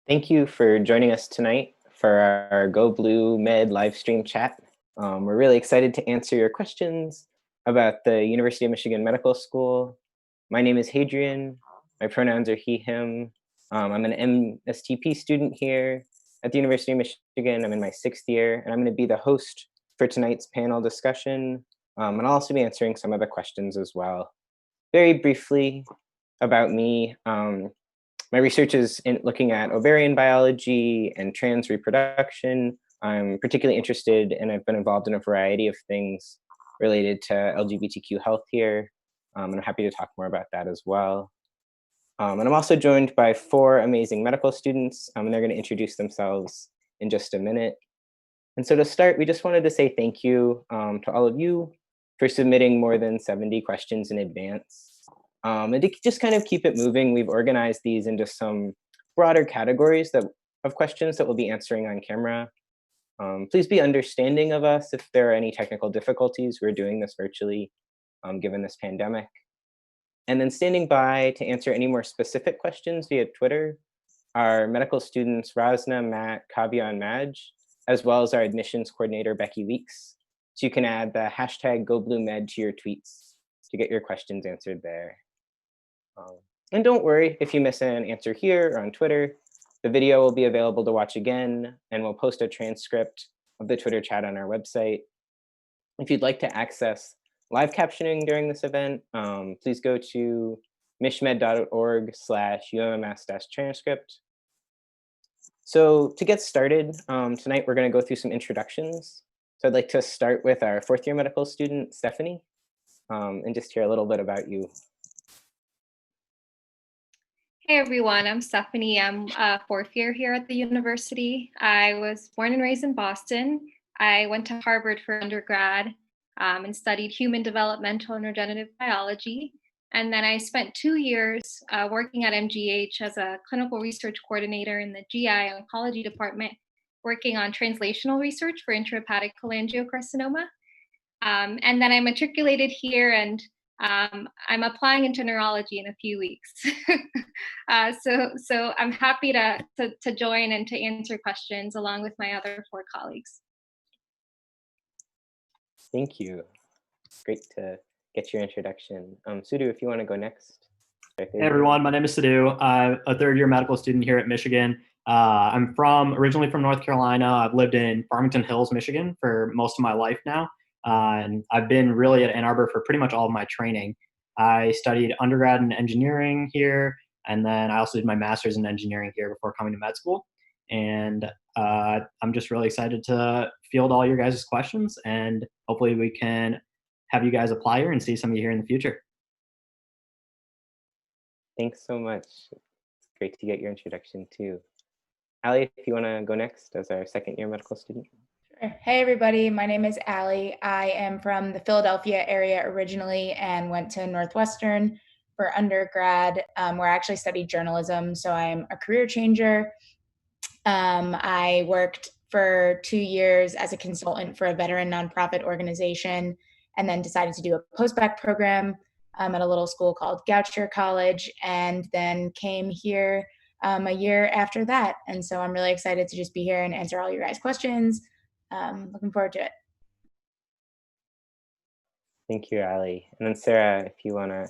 Thank you for joining us tonight for our Go Blue Med live stream chat. We're really excited to answer your questions about the University of Michigan Medical School. My name is Hadrian. My pronouns are he, him. I'm an MSTP student here at the University of Michigan. I'm in my 6th year, and I'm going to be the host for tonight's panel discussion. And I'll also be answering some of the questions as well. Very briefly about me. My research is looking at ovarian biology and trans reproduction. I'm particularly interested and I've been involved in a variety of things related to LGBTQ health here. And I'm happy to talk more about that as well. And I'm also joined by 4 amazing medical students, and they're going to introduce themselves in just a minute. And so to start, we just wanted to say thank you to all of you for submitting more than 70 questions in advance. And to just kind of keep it moving, we've organized these into some broader categories of questions that we'll be answering on camera. Please be understanding of us if there are any technical difficulties. We're doing this virtually, given this pandemic. And then standing by to answer any more specific questions via Twitter are medical students Rasna, Matt, Kavya, and Madge, as well as our admissions coordinator, Becky Weeks. So you can add the hashtag GoBlueMed to your tweets to get your questions answered there. And don't worry if you miss an answer here or on Twitter. The video will be available to watch again, and we'll post a transcript of the Twitter chat on our website. If you'd like to access live captioning during this event, please go to mishmed.org/UMMS-transcript. So to get started, tonight we're going to go through some introductions. So I'd like to start with our 4th-year medical student, Stephanie, and just hear a little bit about you. Hey everyone, I'm Stephanie. I'm a 4th year here at the university. I was born and raised in Boston. I went to Harvard for undergrad and studied human developmental and regenerative biology. And then I spent 2 years working at MGH as a clinical research coordinator in the GI oncology department, working on translational research for intrahepatic cholangiocarcinoma. And then I matriculated here and I'm applying into neurology in a few weeks. So I'm happy to join and to answer questions along with my other 4 colleagues. Thank you. Great to get your introduction. Sudu, if you want to go next. Hey everyone, my name is Sadhu. I'm a 3rd-year medical student here at Michigan. I'm originally from North Carolina. I've lived in Farmington Hills, Michigan for most of my life now. And I've been really at Ann Arbor for pretty much all of my training. I studied undergrad in engineering here, and then I also did my master's in engineering here before coming to med school. And I'm just really excited to field all your guys' questions, and hopefully we can have you guys apply here and see some of you here in the future. Thanks so much. It's great to get your introduction too. Allie, if you want to go next as our 2nd-year medical student. Hey everybody, my name is Allie. I am from the Philadelphia area originally and went to Northwestern for undergrad, where I actually studied journalism. So I'm a career changer. I worked for 2 years as a consultant for a veteran nonprofit organization, and then decided to do a post-bac program at a little school called Goucher College, and then came here a year after that. And so I'm really excited to just be here and answer all your guys' questions. Looking forward to it. Thank you, Allie. And then Sarah, if you want to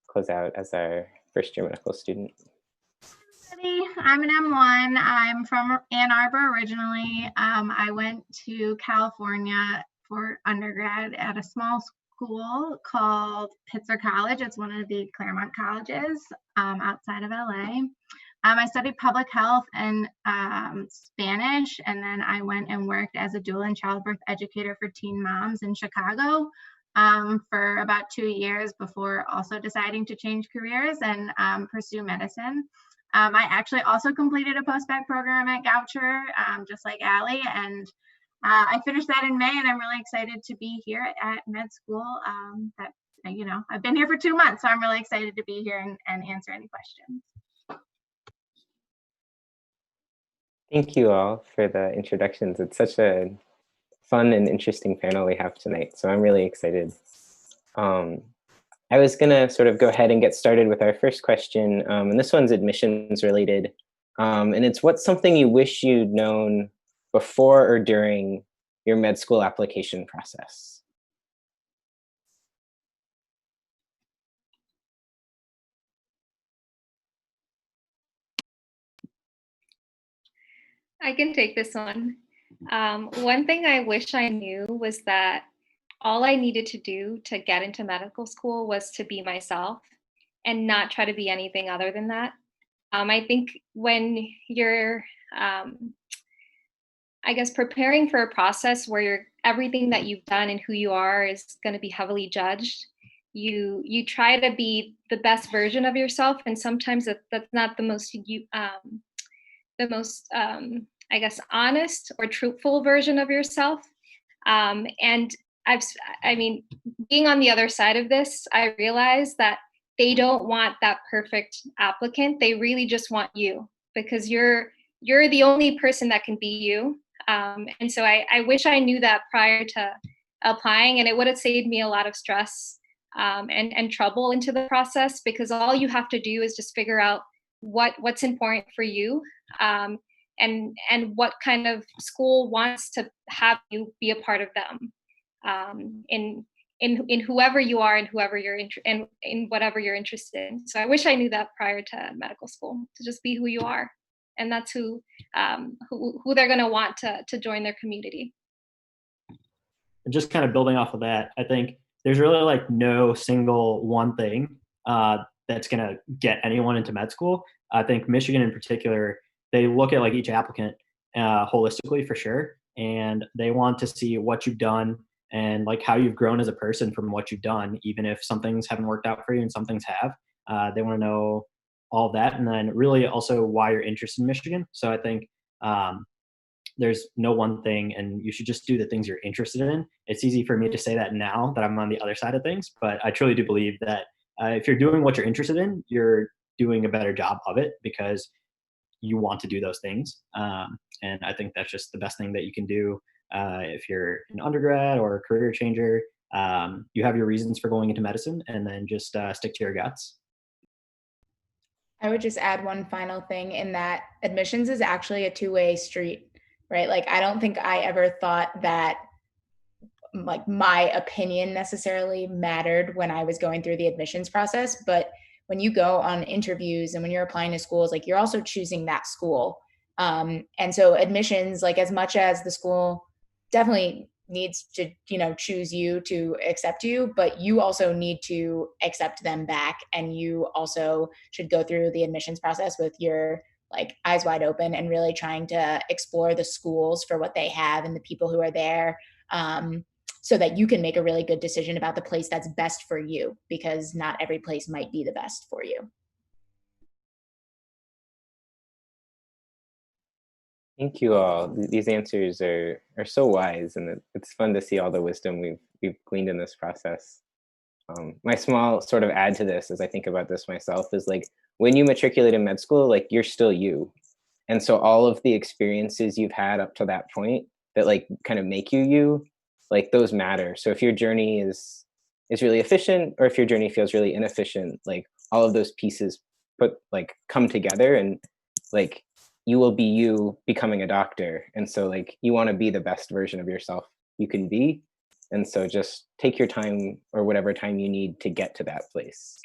close out as our 1st-year medical student. I'm an M1. I'm from Ann Arbor originally. I went to California for undergrad at a small school called Pitzer College. It's one of the Claremont colleges outside of LA. I studied public health and Spanish, and then I went and worked as a doula and childbirth educator for teen moms in Chicago for about 2 years before also deciding to change careers and pursue medicine. I actually also completed a post-bac program at Goucher, just like Allie, and I finished that in May, and I'm really excited to be here at med school. I've been here for 2 months, so I'm really excited to be here and answer any questions. Thank you all for the introductions. It's such a fun and interesting panel we have tonight, so I'm really excited. I was going to sort of go ahead and get started with our first question, and this one's admissions related. And it's what's something you wish you'd known before or during your med school application process? I can take this one. One thing I wish I knew was that all I needed to do to get into medical school was to be myself and not try to be anything other than that. I think when you're, I guess, preparing for a process where everything that you've done and who you are is going to be heavily judged, you try to be the best version of yourself, and sometimes that's not the most I guess, honest or truthful version of yourself. And I mean, being on the other side of this, I realized that they don't want that perfect applicant. They really just want you, because you're the only person that can be you. And so I wish I knew that prior to applying, and it would have saved me a lot of stress and trouble into the process, because all you have to do is just figure out what's important for you, and what kind of school wants to have you be a part of them, in whoever you are and whoever you're in whatever you're interested in. So I wish I knew that prior to medical school, to just be who you are, and that's who they're going to want to join their community. And just kind of building off of that, I think there's really like no single one thing that's going to get anyone into med school. I think Michigan in particular, they look at like each applicant holistically for sure, and they want to see what you've done and like how you've grown as a person from what you've done, even if some things haven't worked out for you and some things have. They want to know all of that, and then really also why you're interested in Michigan. So I think there's no one thing, and you should just do the things you're interested in. It's easy for me to say that now that I'm on the other side of things, but I truly do believe that if you're doing what you're interested in, you're doing a better job of it because you want to do those things. And I think that's just the best thing that you can do if you're an undergrad or a career changer. You have your reasons for going into medicine, and then just stick to your guts. I would just add one final thing in that admissions is actually a two-way street, right? Like, I don't think I ever thought that like my opinion necessarily mattered when I was going through the admissions process. But when you go on interviews and when you're applying to schools, like you're also choosing that school. And so admissions, like as much as the school definitely needs to, choose you to accept you, but you also need to accept them back. And you also should go through the admissions process with your like eyes wide open and really trying to explore the schools for what they have and the people who are there. So that you can make a really good decision about the place that's best for you, because not every place might be the best for you. Thank you all. These answers are so wise, and it's fun to see all the wisdom we've gleaned in this process. My small sort of add to this, as I think about this myself, is like when you matriculate in med school, like you're still you, and so all of the experiences you've had up to that point that like kind of make you, like those matter. So if your journey is really efficient, or if your journey feels really inefficient, like all of those pieces come together, and like you will be you becoming a doctor. And so like you want to be the best version of yourself you can be. And so just take your time, or whatever time you need to get to that place.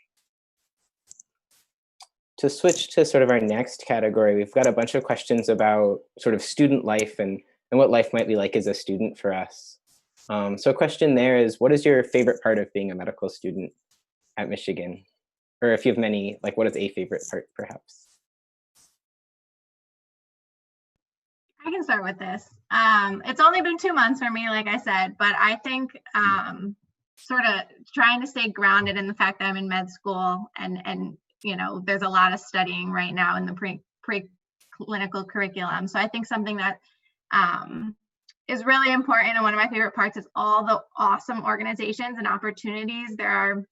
To switch to sort of our next category, we've got a bunch of questions about sort of student life and what life might be like as a student for us. So a question there is, what is your favorite part of being a medical student at Michigan? Or if you have many, like what is a favorite part perhaps? I can start with this. It's only been 2 months for me, like I said, but I think sort of trying to stay grounded in the fact that I'm in med school, and there's a lot of studying right now in the pre-clinical curriculum. So I think something that is really important, and one of my favorite parts, is all the awesome organizations and opportunities. There are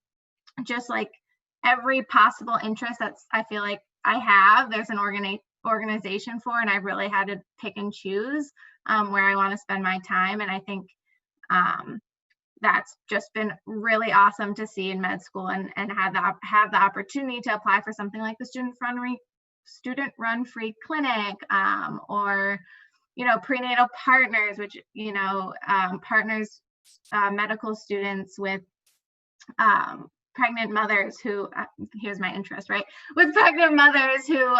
just like every possible interest that's I feel like I have, there's an organization for, and I've really had to pick and choose where I want to spend my time. And I think that's just been really awesome to see in med school, and have the opportunity to apply for something like the student-run free clinic, or, prenatal partners, which, partners medical students with pregnant mothers who, here's my interest, right? With pregnant mothers who,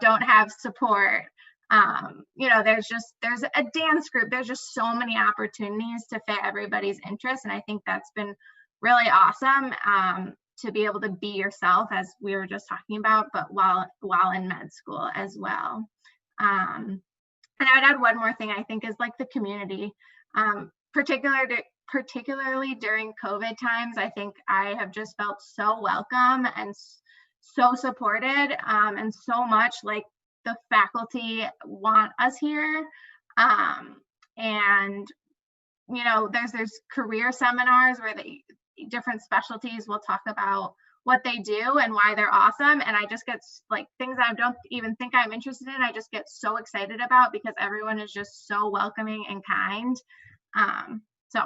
don't have support. There's a dance group. There's just so many opportunities to fit everybody's interest. And I think that's been really awesome, to be able to be yourself, as we were just talking about, but while in med school as well. And I would add one more thing, I think, is like the community, particularly during COVID times. I think I have just felt so welcome and so supported, and so much like the faculty want us here. And there's career seminars where different specialties will talk about what they do and why they're awesome. And I just get like things I don't even think I'm interested in, I just get so excited about, because everyone is just so welcoming and kind. So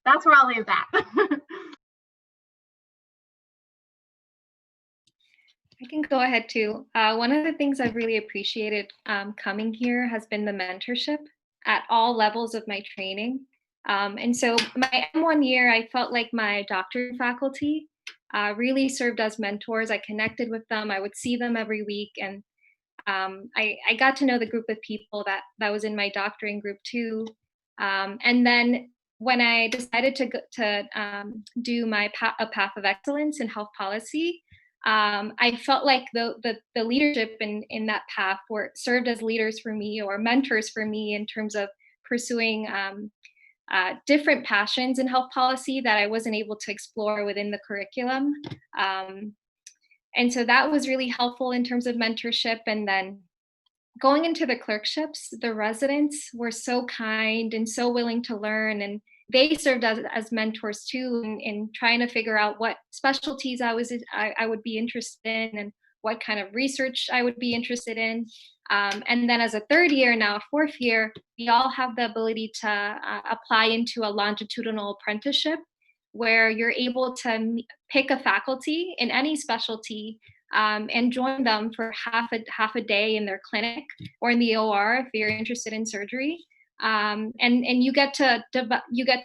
that's where I'll leave that. I can go ahead too. One of the things I've really appreciated coming here has been the mentorship at all levels of my training. And so my M1 year, I felt like my doctorate faculty really served as mentors. I connected with them. I would see them every week. And I got to know the group of people that was in my doctoring group too. And then when I decided to do a path of excellence in health policy, I felt like the leadership in that path served as leaders for me, or mentors for me, in terms of pursuing different passions in health policy that I wasn't able to explore within the curriculum. And so that was really helpful in terms of mentorship. And then going into the clerkships, the residents were so kind and so willing to learn, and they served as mentors too, in trying to figure out what specialties I would be interested in, and what kind of research I would be interested in. And then as a third year, now a fourth year, we all have the ability to apply into a longitudinal apprenticeship, where you're able to pick a faculty in any specialty, and join them for half a day in their clinic or in the OR if you're interested in surgery. And you get to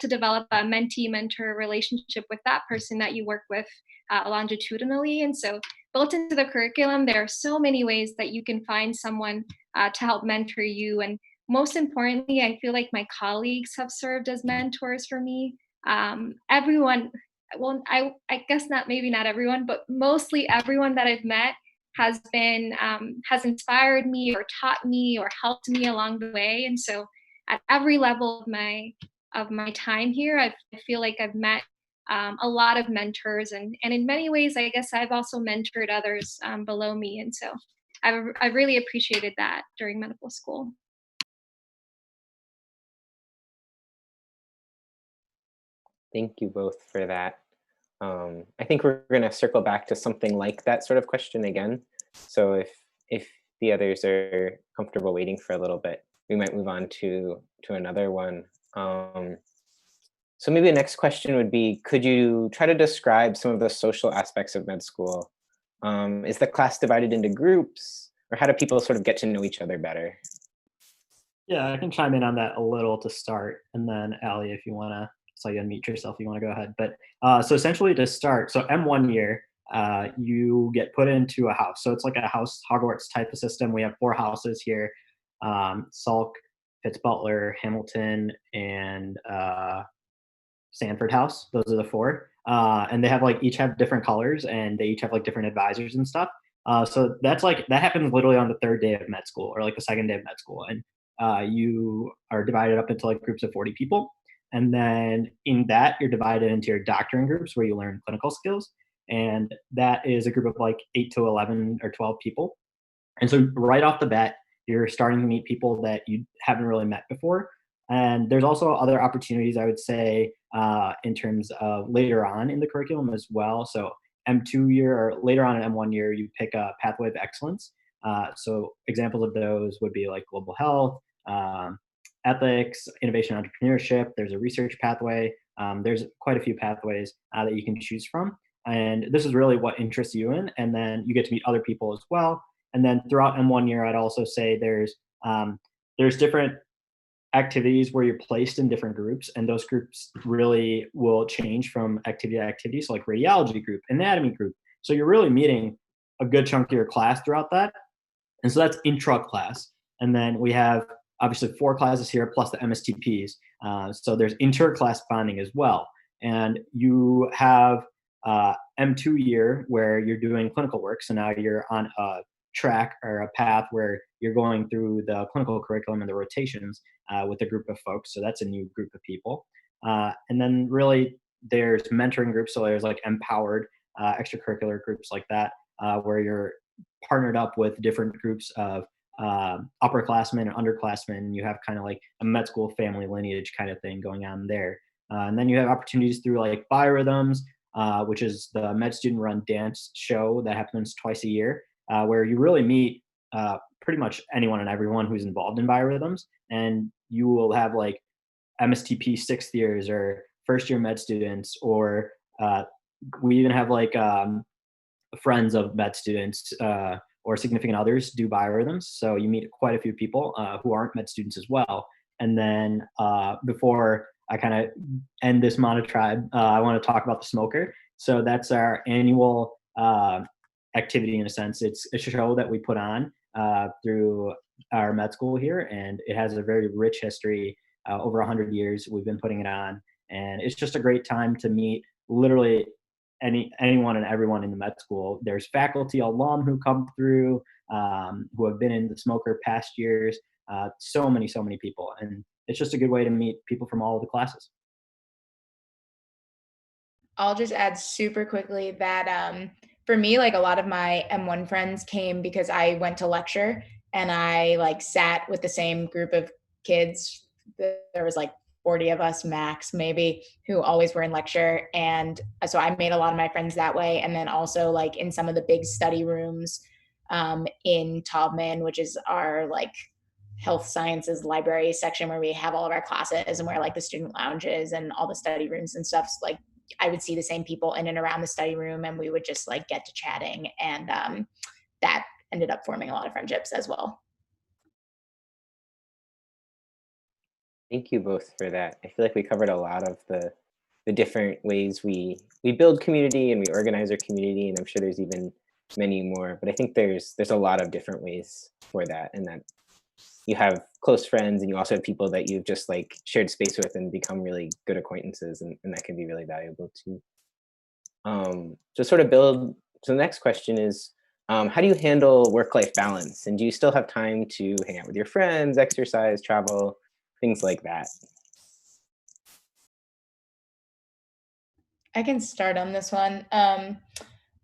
develop a mentee-mentor relationship with that person that you work with longitudinally. And so built into the curriculum, there are so many ways that you can find someone to help mentor you. And most importantly, I feel like my colleagues have served as mentors for me. Everyone, well, I guess maybe not everyone, but mostly everyone that I've met has inspired me or taught me or helped me along the way. And so at every level of my time here, I feel like I've met a lot of mentors, and in many ways, I guess I've also mentored others below me. And so I've really appreciated that during medical school. Thank you both for that. I think we're going to circle back to something like that sort of question again. So if the others are comfortable waiting for a little bit, we might move on to another one. So maybe the next question would be, could you try to describe some of the social aspects of med school? Is the class divided into groups, or how do people sort of get to know each other better? Yeah, I can chime in on that a little to start, and then Allie, if you want to, so you unmute yourself, you want to go ahead. But so essentially to start, so M1 year, you get put into a house. So it's like a house Hogwarts type of system. We have 4 houses here: Salk, Pitts-Butler, Hamilton, and Sanford House. Those are the 4, and they have each have different colors, and they each have different advisors and stuff. So that happens literally on the 3rd day of med school, or the 2nd day of med school, and you are divided up into groups of 40 people. And then in that, you're divided into your doctoring groups where you learn clinical skills. And that is a group of 8 to 11 or 12 people. And so right off the bat, you're starting to meet people that you haven't really met before. And there's also other opportunities, I would say, in terms of later on in the curriculum as well. So M2 year, or later on in M1 year, you pick a pathway of excellence. So examples of those would be global health, ethics, innovation, entrepreneurship. There's a research pathway. There's quite a few pathways that you can choose from. And this is really what interests you in. And then you get to meet other people as well. And then throughout M1 year, I'd also say there's different activities where you're placed in different groups, and those groups really will change from activity to activity. So like radiology group, anatomy group. So you're really meeting a good chunk of your class throughout that. And so that's intra class. And then we have obviously 4 classes here plus the MSTPs. So there's inter-class bonding as well. And you have M2 year where you're doing clinical work. So now you're on a track or a path where you're going through the clinical curriculum and the rotations with a group of folks. So that's a new group of people. And then really there's mentoring groups. So there's like empowered extracurricular groups like that, where you're partnered up with different groups of upperclassmen and underclassmen. And you have kind of like a med school family lineage kind of thing going on there. And then you have opportunities through like Biorhythms, which is the med student run dance show that happens twice a year, where you really meet pretty much anyone and everyone who's involved in Biorhythms. And you will have like MSTP 6th years or first year med students, or we even have like friends of med students or significant others do Biorhythms. So you meet quite a few people who aren't med students as well. And then before I kind of end this monotribe, I want to talk about the Smoker. So that's our annual activity in a sense. It's a show that we put on through our med school here, and it has a very rich history. Over 100 years we've been putting it on, and it's just a great time to meet literally anyone and everyone in the med school. There's faculty alum who come through, who have been in the Smoker past years. So many people, and it's just a good way to meet people from all of the classes. I'll just add super quickly that for me, like a lot of my M1 friends came because I went to lecture, and I like sat with the same group of kids. There was like 40 of us max maybe, who always were in lecture. And so I made a lot of my friends that way. And then also like in some of the big study rooms in Taubman, which is our like health sciences library section where we have all of our classes and where like the student lounges and all the study rooms and stuff. So, like I would see the same people in and around the study room, and we would just like get to chatting, and that ended up forming a lot of friendships as well. Thank you both for that. I feel like we covered a lot of the different ways we build community and we organize our community, and I'm sure there's even many more. But I think there's a lot of different ways for that, and that you have close friends, and you also have people that you've just like shared space with and become really good acquaintances, and that can be really valuable too. To sort of build, so the next question is, how do you handle work-life balance? And do you still have time to hang out with your friends, exercise, travel, things like that? I can start on this one.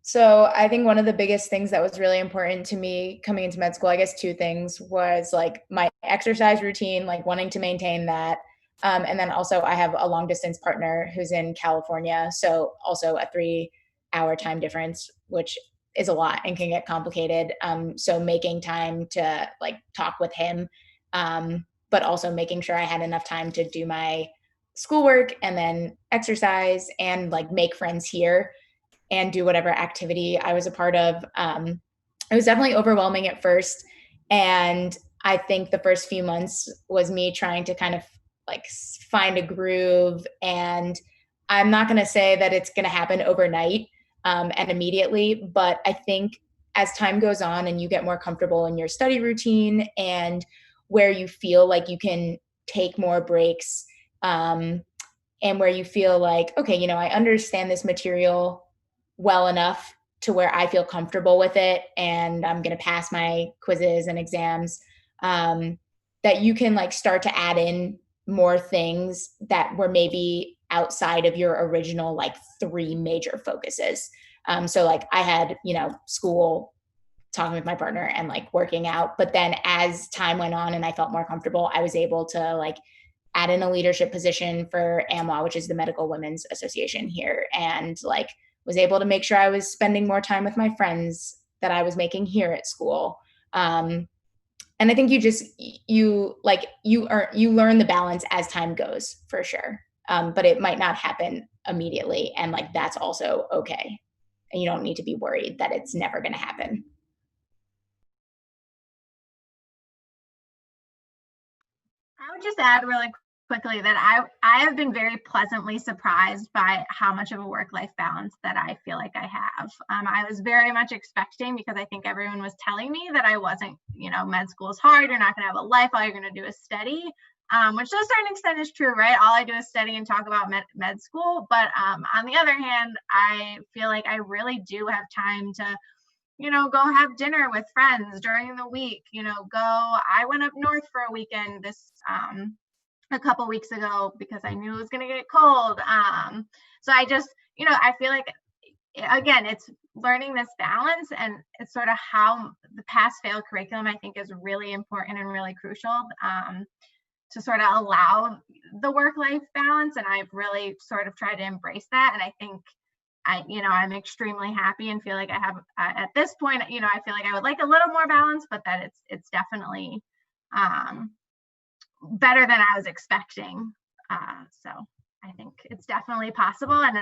So I think one of the biggest things that was really important to me coming into med school, I guess 2 things, was like my exercise routine, like wanting to maintain that. And then also I have a long distance partner who's in California. So also a 3-hour time difference, which is a lot and can get complicated. So making time to like talk with him, but also making sure I had enough time to do my schoolwork and then exercise and like make friends here and do whatever activity I was a part of. It was definitely overwhelming at first. And I think the first few months was me trying to kind of like find a groove. And I'm not going to say that it's going to happen overnight and immediately, but I think as time goes on and you get more comfortable in your study routine and where you feel like you can take more breaks, and where you feel like, okay, you know, I understand this material well enough to where I feel comfortable with it, and I'm going to pass my quizzes and exams, that you can like start to add in more things that were maybe outside of your original like 3 major focuses. So like I had, you know, school, talking with my partner, and like working out. But then as time went on and I felt more comfortable, I was able to like add in a leadership position for AMWA, which is the Medical Women's Association here, and like was able to make sure I was spending more time with my friends that I was making here at school. And I think you learn the balance as time goes, for sure. But it might not happen immediately, and like that's also okay. and you don't need to be worried that it's never going to happen. I would just add really quickly that I have been very pleasantly surprised by how much of a work-life balance that I feel like I have. I was very much expecting, because I think everyone was telling me that I wasn't, med school is hard, you're not going to have a life, all you're going to do is study, which to a certain extent is true, right? All I do is study and talk about med school. But on the other hand, I feel like I really do have time to go have dinner with friends during the week, I went up north for a weekend a couple weeks ago because I knew it was going to get cold. So I just, I feel like, again, it's learning this balance, and it's sort of how the pass-fail curriculum, I think, is really important and really crucial to sort of allow the work-life balance. And I've really sort of tried to embrace that. And I think I'm extremely happy and feel like I have, at this point, I feel like I would like a little more balance, but that it's definitely better than I was expecting. So I think it's definitely possible. And,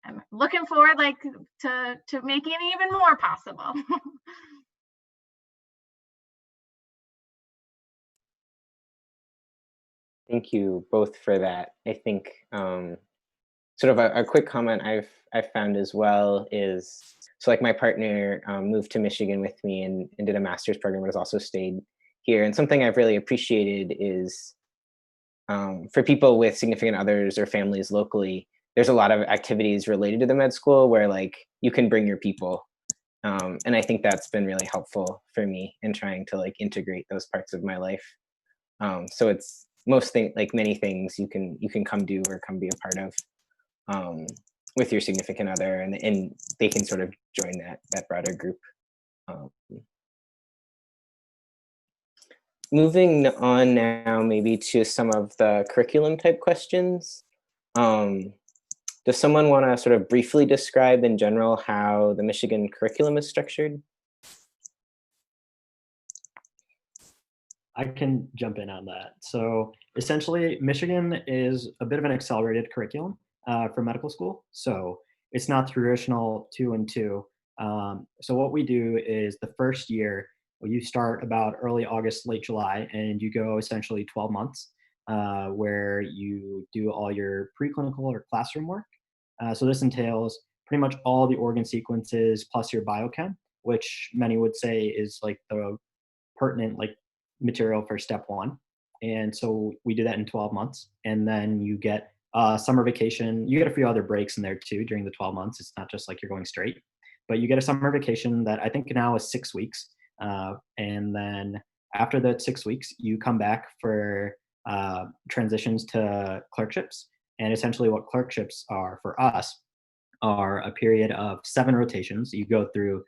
I'm looking forward to making it even more possible. Thank you both for that. I think sort of a quick comment I've found as well is, so like my partner moved to Michigan with me and did a master's program, but has also stayed here. And something I've really appreciated is for people with significant others or families locally, there's a lot of activities related to the med school where like you can bring your people. And I think that's been really helpful for me in trying to like integrate those parts of my life. So it's like many things you can come do or come be a part of with your significant other, and they can sort of join that broader group. Moving on now, maybe to some of the curriculum type questions. Does someone want to sort of briefly describe in general how the Michigan curriculum is structured? I can jump in on that. So essentially, Michigan is a bit of an accelerated curriculum for medical school. So it's not traditional 2 and 2. So what we do is the first year, you start about early August, late July, and you go essentially 12 months where you do all your preclinical or classroom work. So this entails pretty much all the organ sequences plus your biochem, which many would say is like the pertinent material for step 1. And so we do that in 12 months. And then you get summer vacation. You get a few other breaks in there too during the 12 months. It's not just like you're going straight, but you get a summer vacation that I think now is 6 weeks. And then after that 6 weeks, you come back for transitions to clerkships. And essentially what clerkships are for us are a period of 7 rotations. You go through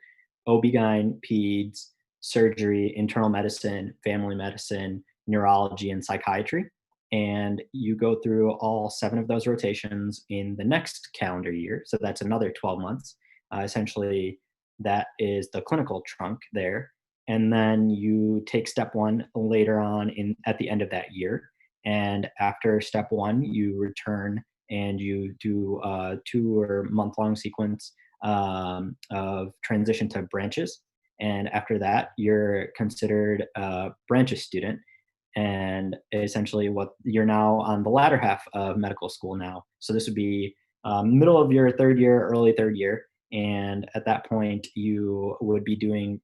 OB-GYN, peds, surgery, internal medicine, family medicine, neurology, and psychiatry. And you go through all 7 of those rotations in the next calendar year. So that's another 12 months. Essentially, that is the clinical trunk there. And then you take step 1 later on at the end of that year. And after step 1, you return and you do a 2 or month-long sequence of transition to branches. And after that, you're considered a branches student. And essentially what you're now on the latter half of medical school now. So this would be middle of your 3rd year, early 3rd year. And at that point, you would be doing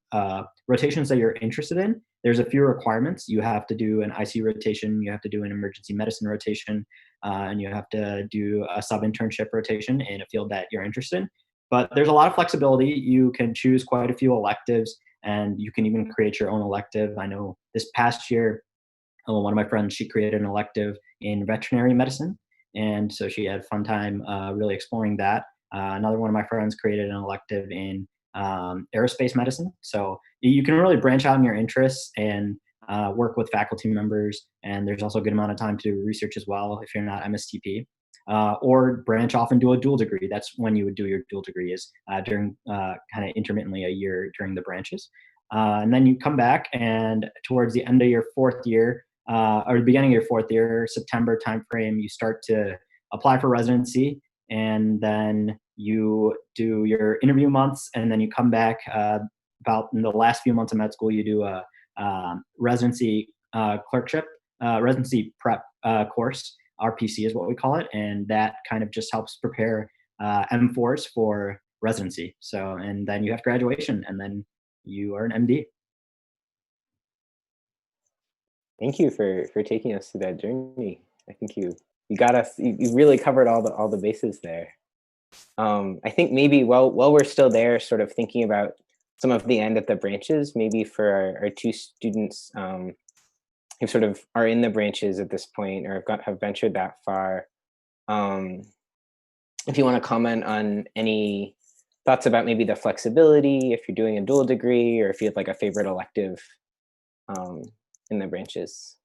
rotations that you're interested in. There's a few requirements. You have to do an ICU rotation, you have to do an emergency medicine rotation, and you have to do a sub-internship rotation in a field that you're interested in. But there's a lot of flexibility. You can choose quite a few electives, and you can even create your own elective. I know this past year, one of my friends, she created an elective in veterinary medicine. And so she had a fun time really exploring that. Another one of my friends created an elective in aerospace medicine. So you can really branch out in your interests and work with faculty members. And there's also a good amount of time to do research as well if you're not MSTP. Or branch off and do a dual degree. That's when you would do your dual degree, is during kind of intermittently a year during the branches. And then you come back, and towards the end of your 4th year, or the beginning of your 4th year, September timeframe, you start to apply for residency. And then you do your interview months, and then you come back about in the last few months of med school, you do a residency clerkship, residency prep course. RPC is what we call it, and that kind of just helps prepare M4s for residency. So, and then you have graduation, and then you are an MD. Thank you for taking us through that journey. I think you got us. You really covered all the bases there. I think maybe while we're still there, sort of thinking about some of the end of the branches, maybe for our two students who sort of are in the branches at this point or have ventured that far. If you want to comment on any thoughts about maybe the flexibility, if you're doing a dual degree, or if you have like a favorite elective in the branches.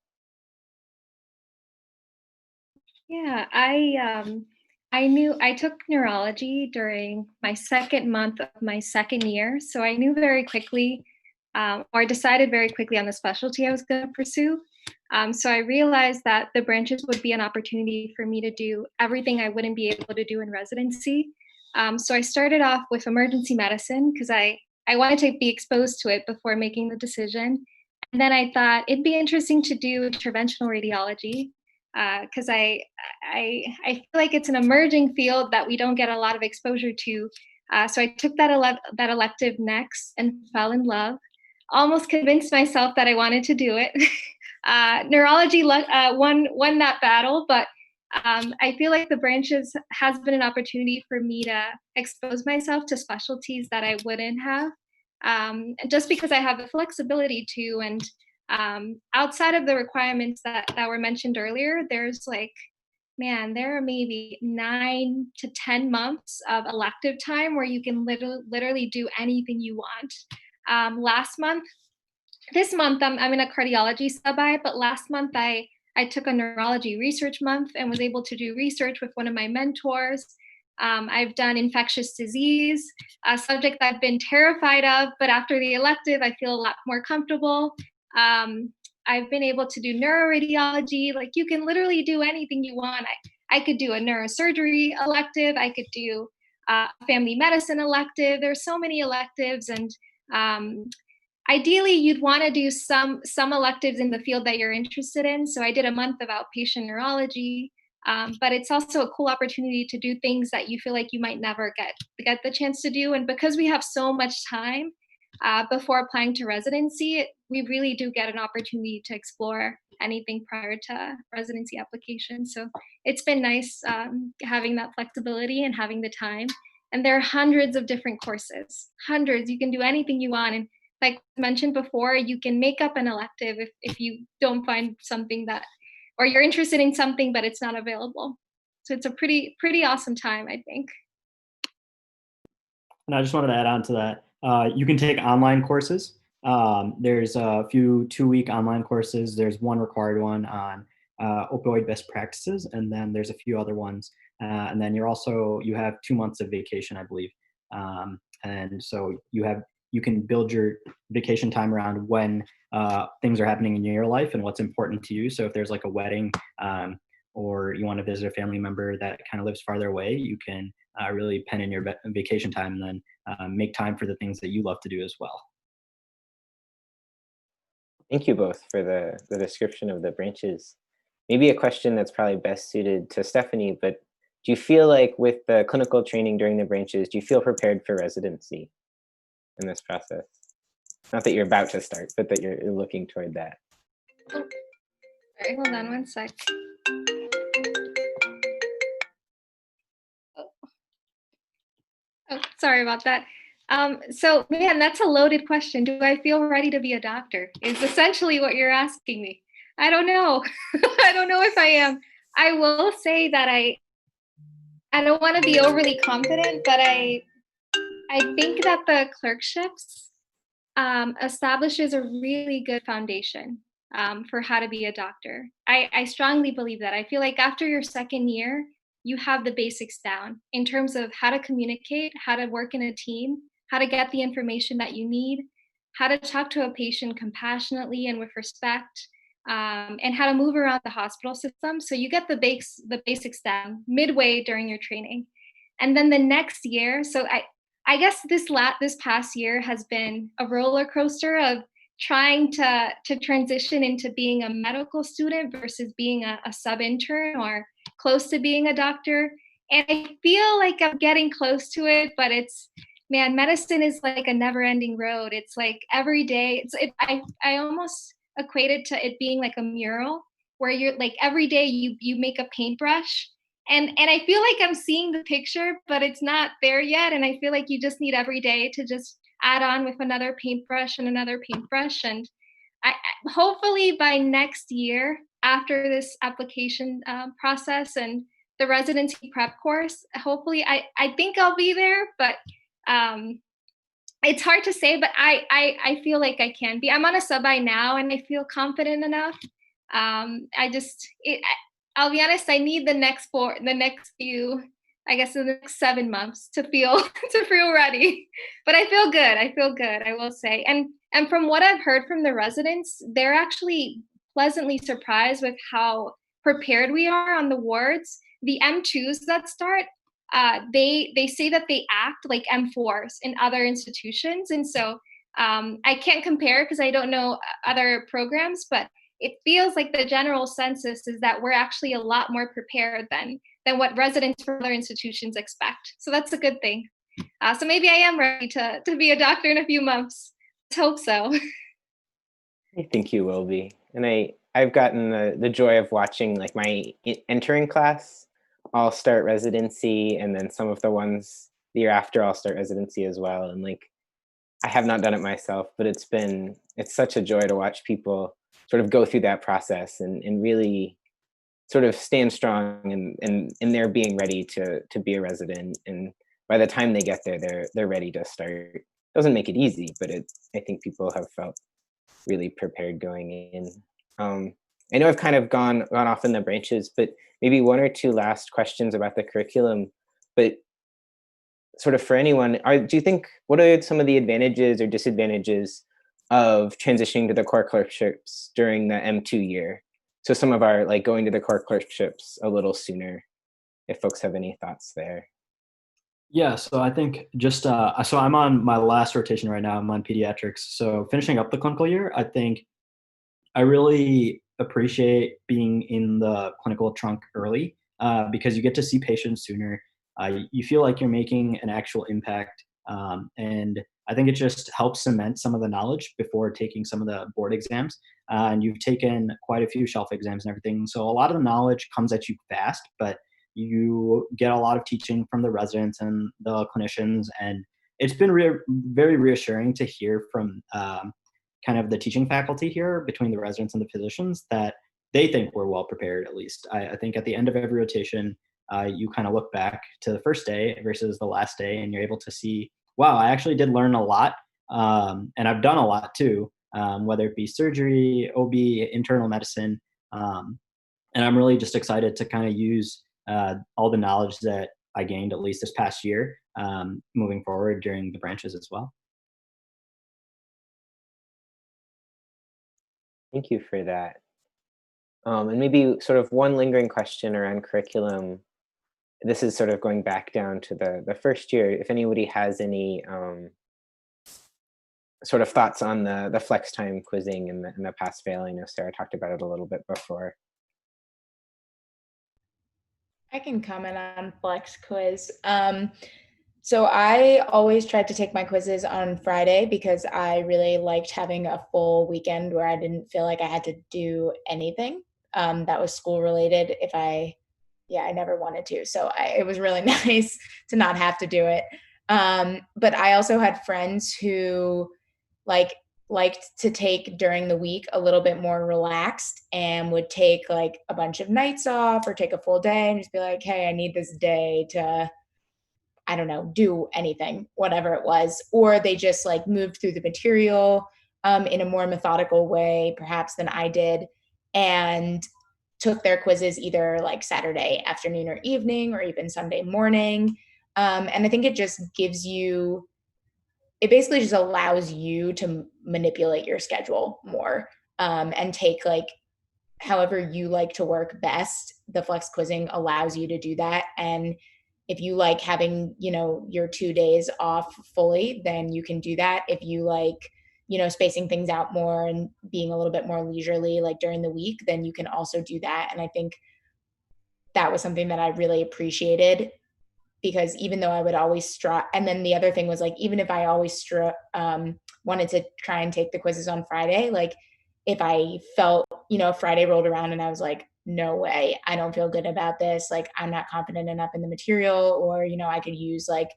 Yeah, I took neurology during my second month of my second year, so I knew very quickly, or I decided very quickly on the specialty I was going to pursue. So I realized that the branches would be an opportunity for me to do everything I wouldn't be able to do in residency. So I started off with emergency medicine because I wanted to be exposed to it before making the decision. And then I thought it'd be interesting to do interventional radiology because I feel like it's an emerging field that we don't get a lot of exposure to. So I took that elective next and fell in love. Almost convinced myself that I wanted to do it. Neurology won that battle, but I feel like the branches has been an opportunity for me to expose myself to specialties that I wouldn't have, just because I have the flexibility to. And outside of the requirements that were mentioned earlier, there's like, man, there are maybe 9 to 10 months of elective time where you can literally do anything you want. This month I'm in a cardiology sub-I, but last month I took a neurology research month and was able to do research with one of my mentors. I've done infectious disease, a subject I've been terrified of, but after the elective, I feel a lot more comfortable. I've been able to do neuroradiology. Like you can literally do anything you want. I could do a neurosurgery elective. I could do a family medicine elective. There's so many electives, and ideally, you'd want to do some electives in the field that you're interested in. So I did a month of outpatient neurology, but it's also a cool opportunity to do things that you feel like you might never get the chance to do. And because we have so much time before applying to residency, we really do get an opportunity to explore anything prior to residency application. So it's been nice having that flexibility and having the time. And there are hundreds of different courses, hundreds. You can do anything you want. And like mentioned before, you can make up an elective if you don't find something that, or you're interested in something, but it's not available. So it's a pretty awesome time, I think. And I just wanted to add on to that. You can take online courses. There's a few 2-week online courses. There's one required one on opioid best practices, and then there's a few other ones. And then you have 2 months of vacation, I believe. And so you can build your vacation time around when things are happening in your life and what's important to you. So if there's like a wedding or you want to visit a family member that kind of lives farther away, you can really pen in your vacation time and then make time for the things that you love to do as well. Thank you both for the description of the branches. Maybe a question that's probably best suited to Stephanie, but do you feel like with the clinical training during the branches, do you feel prepared for residency in this process? Not that you're about to start, but that you're looking toward that. Oh, sorry, hold on one sec. Oh, sorry about that. So man, that's a loaded question. Do I feel ready to be a doctor? Is essentially what you're asking me. I don't know. I don't know if I am. I will say that I don't want to be overly confident, but I think that the clerkships establishes a really good foundation for how to be a doctor. I strongly believe that. I feel like after your second year, you have the basics down in terms of how to communicate, how to work in a team, how to get the information that you need, how to talk to a patient compassionately and with respect, and how to move around the hospital system. So you get the basics down midway during your training. And then the next year, so I guess this past year has been a roller coaster of trying to transition into being a medical student versus being a sub intern or close to being a doctor. And I feel like I'm getting close to it, but it's, man, medicine is like a never ending road. It's like every day, I almost equate it to it being like a mural where you're like every day you make a paintbrush, and I feel like I'm seeing the picture, but it's not there yet. And I feel like you just need every day to just add on with another paintbrush and another paintbrush. And hopefully by next year, after this application process and the residency prep course, hopefully I think I'll be there, but um, it's hard to say, but I feel like I can be. I'm on a sub-I now, and I feel confident enough. I'll be honest, I need the next few, I guess the next 7 months to feel to feel ready. But I feel good. I feel good, I will say. And from what I've heard from the residents, they're actually pleasantly surprised with how prepared we are on the wards. The M2s that start, they say that they act like M4s in other institutions. And so I can't compare because I don't know other programs, but it feels like the general census is that we're actually a lot more prepared than what residents from other institutions expect. So that's a good thing. So maybe I am ready to be a doctor in a few months. Let's hope so. I think you will be. And I've gotten the joy of watching like my entering class all start residency, and then some of the ones the year after all start residency as well. And like, I have not done it myself, but it's such a joy to watch people sort of go through that process and really sort of stand strong and in their being ready to be a resident. And by the time they get there, they're ready to start. Doesn't make it easy, but I think people have felt really prepared going in. I know I've kind of gone off in the branches, but maybe one or two last questions about the curriculum. But sort of for anyone, do you think, what are some of the advantages or disadvantages of transitioning to the core clerkships during the M2 year? So some of our like going to the core clerkships a little sooner, if folks have any thoughts there. Yeah, so I think just so I'm on my last rotation right now. I'm on pediatrics. So finishing up the clinical year, I think I really appreciate being in the clinical trunk early because you get to see patients sooner. You feel like you're making an actual impact, and I think it just helps cement some of the knowledge before taking some of the board exams. And you've taken quite a few shelf exams and everything, so a lot of the knowledge comes at you fast, but you get a lot of teaching from the residents and the clinicians, and it's been very reassuring to hear from kind of the teaching faculty here between the residents and the physicians that they think we're well prepared. At least I think at the end of every rotation, you kind of look back to the first day versus the last day, and you're able to see, wow, I actually did learn a lot, and I've done a lot too, whether it be surgery, OB, internal medicine, and I'm really just excited to kind of use all the knowledge that I gained at least this past year moving forward during the branches as well. Thank you for that. And maybe sort of one lingering question around curriculum. This is sort of going back down to the first year. If anybody has any sort of thoughts on the flex time quizzing and the pass fail. I know Sarah talked about it a little bit before. I can comment on flex quiz. So I always tried to take my quizzes on Friday because I really liked having a full weekend where I didn't feel like I had to do anything that was school related. I never wanted to. So it was really nice to not have to do it. But I also had friends who liked to take during the week a little bit more relaxed and would take like a bunch of nights off or take a full day and just be like, hey, I need this day to, I don't know, do anything, whatever it was. Or they just like moved through the material in a more methodical way, perhaps than I did, and took their quizzes either like Saturday afternoon or evening or even Sunday morning. And I think it just it basically just allows you to manipulate your schedule more and take like however you like to work best. The flex quizzing allows you to do that. And if you like having, your 2 days off fully, then you can do that. If you like, spacing things out more and being a little bit more leisurely, like during the week, then you can also do that. And I think that was something that I really appreciated, because even though I would always and then the other thing was like, even if I always wanted to try and take the quizzes on Friday, like if I felt, Friday rolled around and I was like, no way, I don't feel good about this. Like, I'm not confident enough in the material, or, I could use like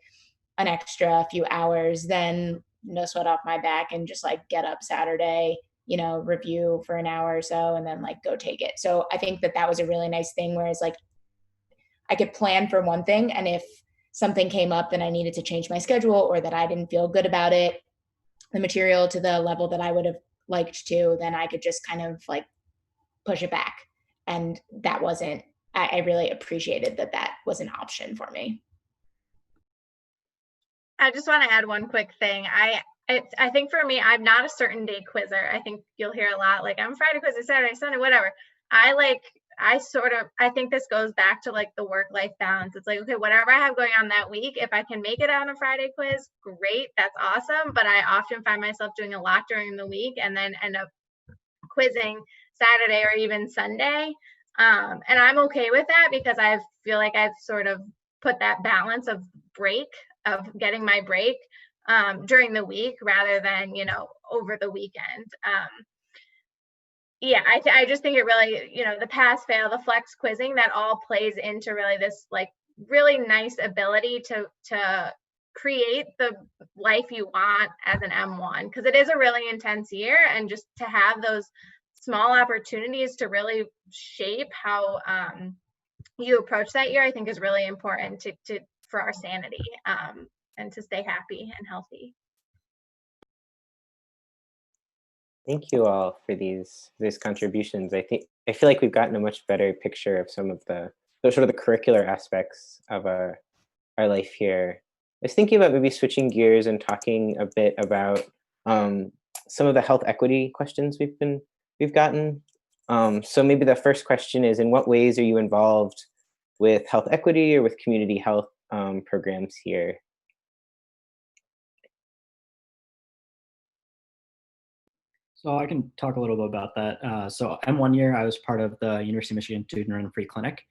an extra few hours, then no sweat off my back and just like get up Saturday, review for an hour or so and then like go take it. So I think that was a really nice thing, whereas like I could plan for one thing, and if something came up and I needed to change my schedule, or that I didn't feel good about it, the material to the level that I would have liked to, then I could just kind of like push it back. And that wasn't, I really appreciated that was an option for me. I just want to add one quick thing. I think for me, I'm not a certain day quizzer. I think you'll hear a lot like, I'm Friday quizzer, Saturday, Sunday, whatever. I think this goes back to like the work-life balance. It's like, okay, whatever I have going on that week, if I can make it on a Friday quiz, great, that's awesome. But I often find myself doing a lot during the week and then end up quizzing Saturday or even Sunday. And I'm okay with that, because I feel like I've sort of put that balance of getting my break during the week rather than, over the weekend. Yeah, I just think it really, the pass fail, the flex quizzing, that all plays into really this like really nice ability to create the life you want as an M1, because it is a really intense year, and just to have those small opportunities to really shape how you approach that year, I think is really important for our sanity and to stay happy and healthy. Thank you all for these contributions. I feel like we've gotten a much better picture of some of the sort of the curricular aspects of our life here. I was thinking about maybe switching gears and talking a bit about some of the health equity questions we've gotten. So maybe the first question is, in what ways are you involved with health equity or with community health programs here? So I can talk a little bit about that. So M1 year, I was part of the University of Michigan Student Run Free Clinic,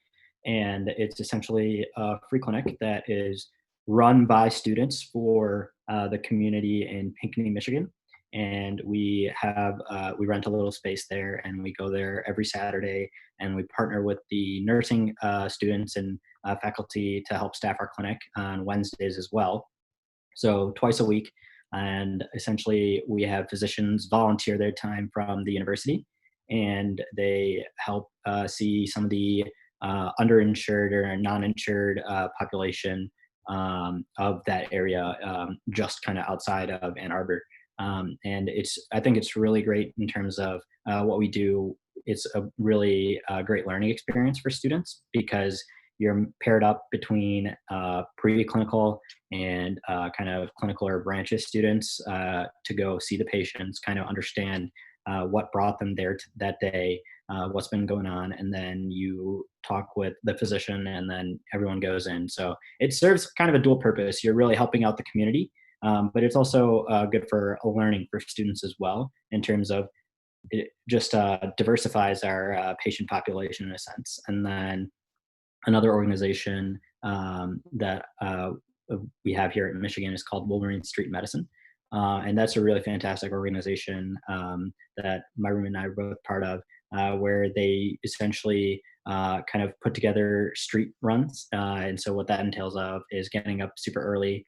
and it's essentially a free clinic that is run by students for the community in Pinckney, Michigan. And we rent a little space there, and we go there every Saturday, and we partner with the nursing students and faculty to help staff our clinic on Wednesdays as well. So twice a week. And essentially, we have physicians volunteer their time from the university, and they help see some of the underinsured or non-insured population of that area, just kind of outside of Ann Arbor. And I think it's really great in terms of what we do. It's a really great learning experience for students, because you're paired up between preclinical and kind of clinical or branches students to go see the patients, kind of understand what brought them there that day, what's been going on, and then you talk with the physician, and then everyone goes in. So it serves kind of a dual purpose. You're really helping out the community, but it's also good for learning for students as well, in terms of it just diversifies our patient population in a sense. And then another organization that we have here in Michigan is called Wolverine Street Medicine. And that's a really fantastic organization that my roommate and I were both part of, where they essentially kind of put together street runs. And so what that entails of is getting up super early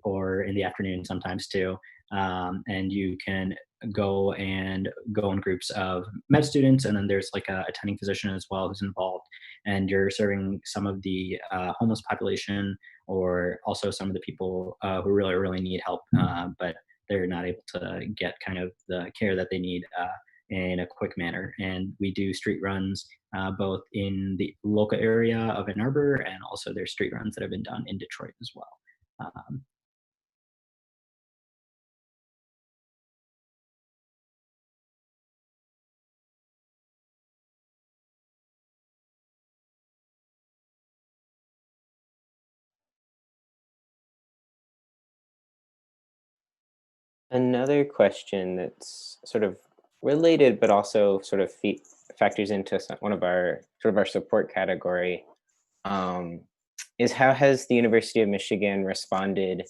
or in the afternoon sometimes too. And you can go in groups of med students, and then there's like a attending physician as well who's involved, and you're serving some of the homeless population, or also some of the people who really need help, but they're not able to get kind of the care that they need in a quick manner. And we do street runs both in the local area of Ann Arbor, and also there's street runs that have been done in Detroit as well. another question that's sort of related, but also sort of factors into one of our sort of our support category, um, is how has the University of Michigan responded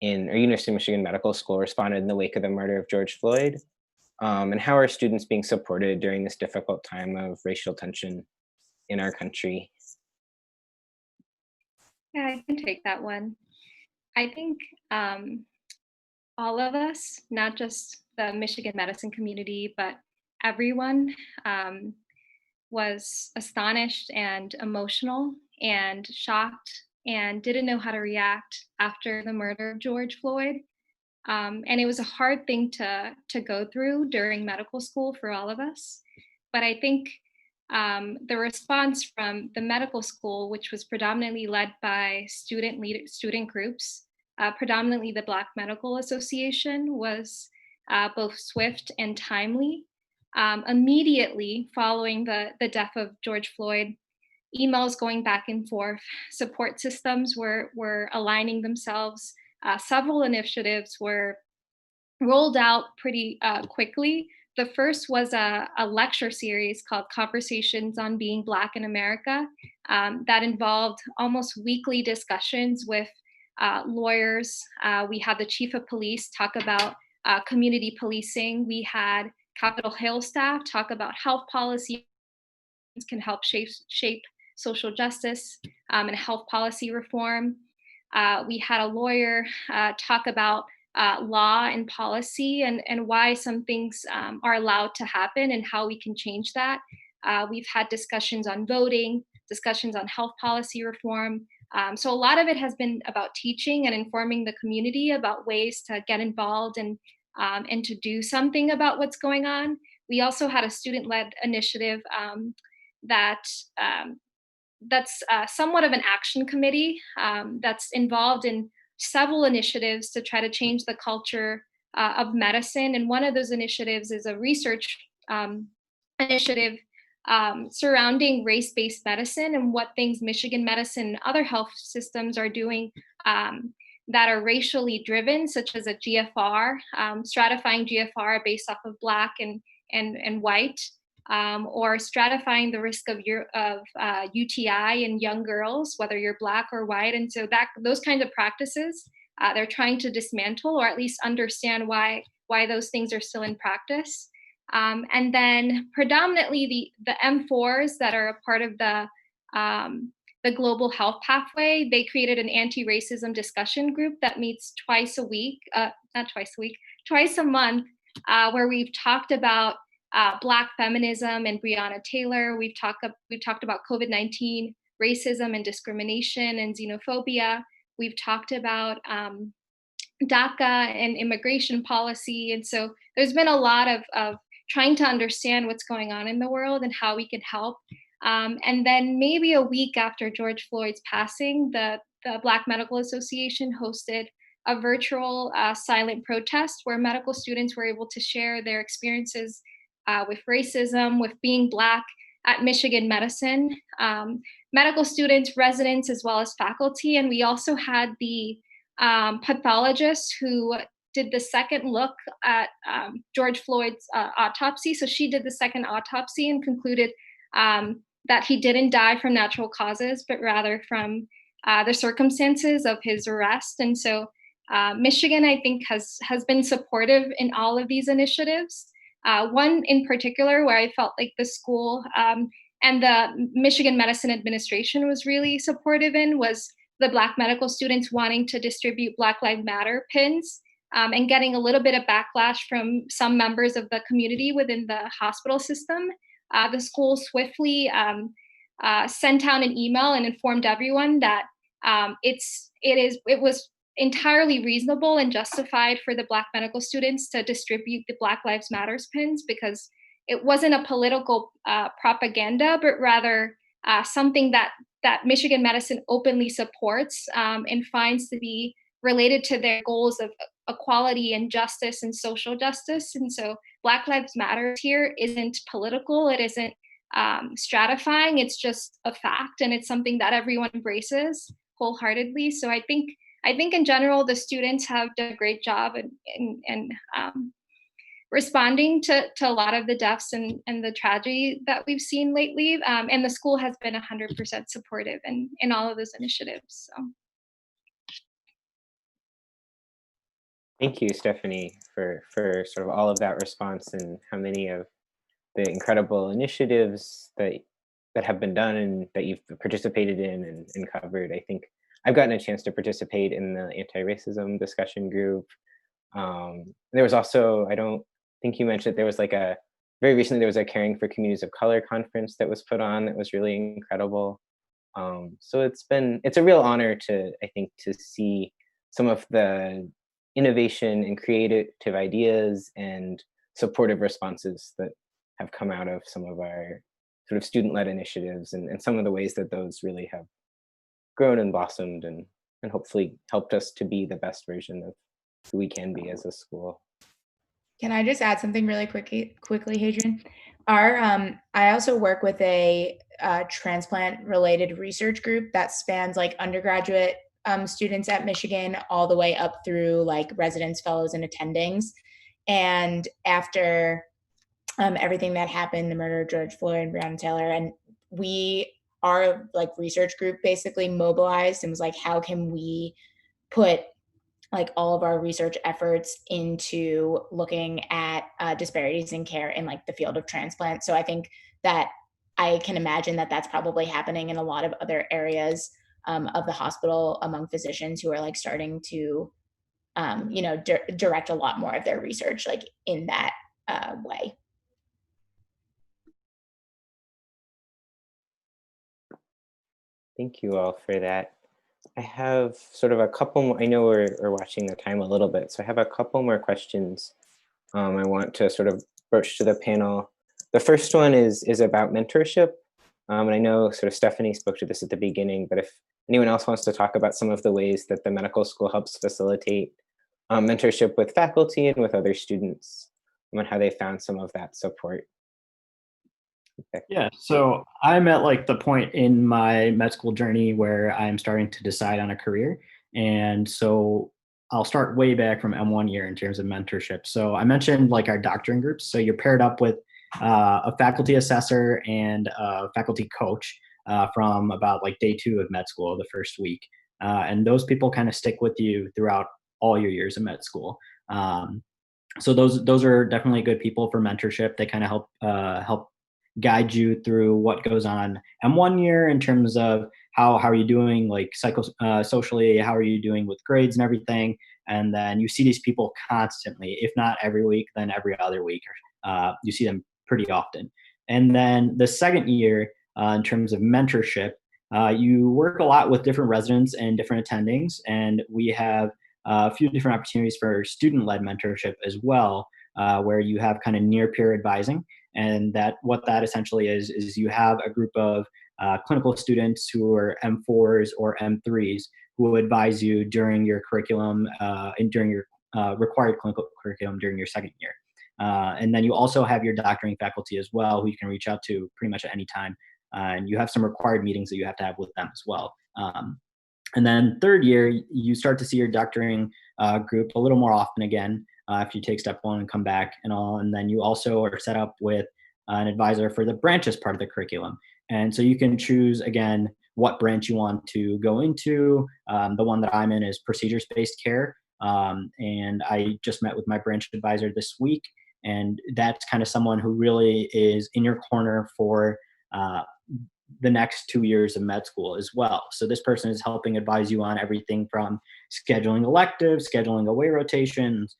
or University of Michigan Medical School responded in the wake of the murder of George Floyd? And how are students being supported during this difficult time of racial tension in our country? Yeah, I can take that one. I think all of us, not just the Michigan medicine community, but everyone um, was astonished and emotional and shocked and didn't know how to react after the murder of George Floyd. And it was a hard thing to go through during medical school for all of us. But I think the response from the medical school, which was predominantly led by student groups, predominantly the Black Medical Association, was both swift and timely. Immediately following the death of George Floyd, emails going back and forth, support systems were aligning themselves. Several initiatives were rolled out pretty quickly. The first was a lecture series called Conversations on Being Black in America that involved almost weekly discussions with lawyers. We had the chief of police talk about community policing. We had Capitol Hill staff talk about health policy can help shape social justice and health policy reform. We had a lawyer talk about law and policy and why some things are allowed to happen and how we can change that. We've had discussions on voting, discussions on health policy reform. So a lot of it has been about teaching and informing the community about ways to get involved and to do something about what's going on. We also had a student-led initiative that that's somewhat of an action committee that's involved in several initiatives to try to change the culture of medicine. And one of those initiatives is a research initiative surrounding race-based medicine and what things Michigan medicine and other health systems are doing that are racially driven, such as a GFR, stratifying GFR based off of Black and white. Or stratifying the risk of UTI in young girls, whether you're Black or white. And so those kinds of practices, they're trying to dismantle or at least understand why those things are still in practice. And then predominantly the M4s that are a part of the global health pathway, they created an anti-racism discussion group that meets twice a month, where we've talked about Black feminism and Breonna Taylor. We've talked about COVID-19, racism and discrimination and xenophobia. We've talked about DACA and immigration policy. And so there's been a lot of trying to understand what's going on in the world and how we can help. And then maybe a week after George Floyd's passing, the Black Medical Association hosted a virtual silent protest where medical students were able to share their experiences with racism, with being Black at Michigan Medicine, medical students, residents, as well as faculty. And we also had the pathologist who did the second look at George Floyd's autopsy. So she did the second autopsy and concluded that he didn't die from natural causes, but rather from the circumstances of his arrest. And so Michigan, I think, has been supportive in all of these initiatives. One in particular where I felt like the school and the Michigan Medicine Administration was really supportive in was the Black medical students wanting to distribute Black Lives Matter pins and getting a little bit of backlash from some members of the community within the hospital system. The school swiftly sent out an email and informed everyone that it was entirely reasonable and justified for the Black medical students to distribute the Black Lives Matters pins because it wasn't a political propaganda, but rather something that Michigan Medicine openly supports and finds to be related to their goals of equality and justice and social justice. And so Black Lives Matter here isn't political, it isn't stratifying, it's just a fact, and it's something that everyone embraces wholeheartedly. So I think I think in general, the students have done a great job in responding to a lot of the deaths and the tragedy that we've seen lately. And the school has been 100% supportive in all of those initiatives. So. Thank you, Stephanie, for sort of all of that response and how many of the incredible initiatives that have been done and that you've participated in and covered. I think I've gotten a chance to participate in the anti-racism discussion group. There was also, I don't think you mentioned, there was like a, very recently there was a Caring for Communities of Color conference that was put on that was really incredible. So it's a real honor to, I think, to see some of the innovation and creative ideas and supportive responses that have come out of some of our sort of student-led initiatives and some of the ways that those really have grown and blossomed and hopefully helped us to be the best version of who we can be as a school. Can I just add something really quickly, Hadrian? I also work with a transplant-related research group that spans like undergraduate students at Michigan all the way up through like residents, fellows, and attendings. And after everything that happened, the murder of George Floyd and Breonna Taylor, and our like research group basically mobilized and was like, how can we put like all of our research efforts into looking at disparities in care in like the field of transplant. So I think that I can imagine that that's probably happening in a lot of other areas of the hospital among physicians who are like starting to, direct a lot more of their research like in that way. Thank you all for that. I have sort of a couple more, I know we're watching the time a little bit, so I have a couple more questions I want to sort of broach to the panel. The first one is about mentorship. And I know sort of Stephanie spoke to this at the beginning, but if anyone else wants to talk about some of the ways that the medical school helps facilitate mentorship with faculty and with other students, and how they found some of that support. Okay. Yeah, so I'm at like the point in my med school journey where I'm starting to decide on a career. And so I'll start way back from M1 year in terms of mentorship. So I mentioned like our doctoring groups. So you're paired up with a faculty assessor and a faculty coach from about like day 2 of med school, the first week. And those people kind of stick with you throughout all your years of med school. So those are definitely good people for mentorship. They kind of help guide you through what goes on M1 year in terms of how are you doing like socially, how are you doing with grades and everything. And then you see these people constantly, if not every week, then every other week. You see them pretty often. And then the second year, in terms of mentorship, you work a lot with different residents and different attendings. And we have a few different opportunities for student-led mentorship as well, where you have kind of near peer advising. And what that essentially is you have a group of clinical students who are M4s or M3s who will advise you during your curriculum and during your required clinical curriculum during your second year. And then you also have your doctoring faculty as well, who you can reach out to pretty much at any time. And you have some required meetings that you have to have with them as well. And then third year, you start to see your doctoring group a little more often again. If you take step 1 and come back and all. And then you also are set up with an advisor for the branches part of the curriculum. And so you can choose, again, what branch you want to go into. The one that I'm in is procedures-based care. And I just met with my branch advisor this week. And that's kind of someone who really is in your corner for the next 2 years of med school as well. So this person is helping advise you on everything from scheduling electives, scheduling away rotations,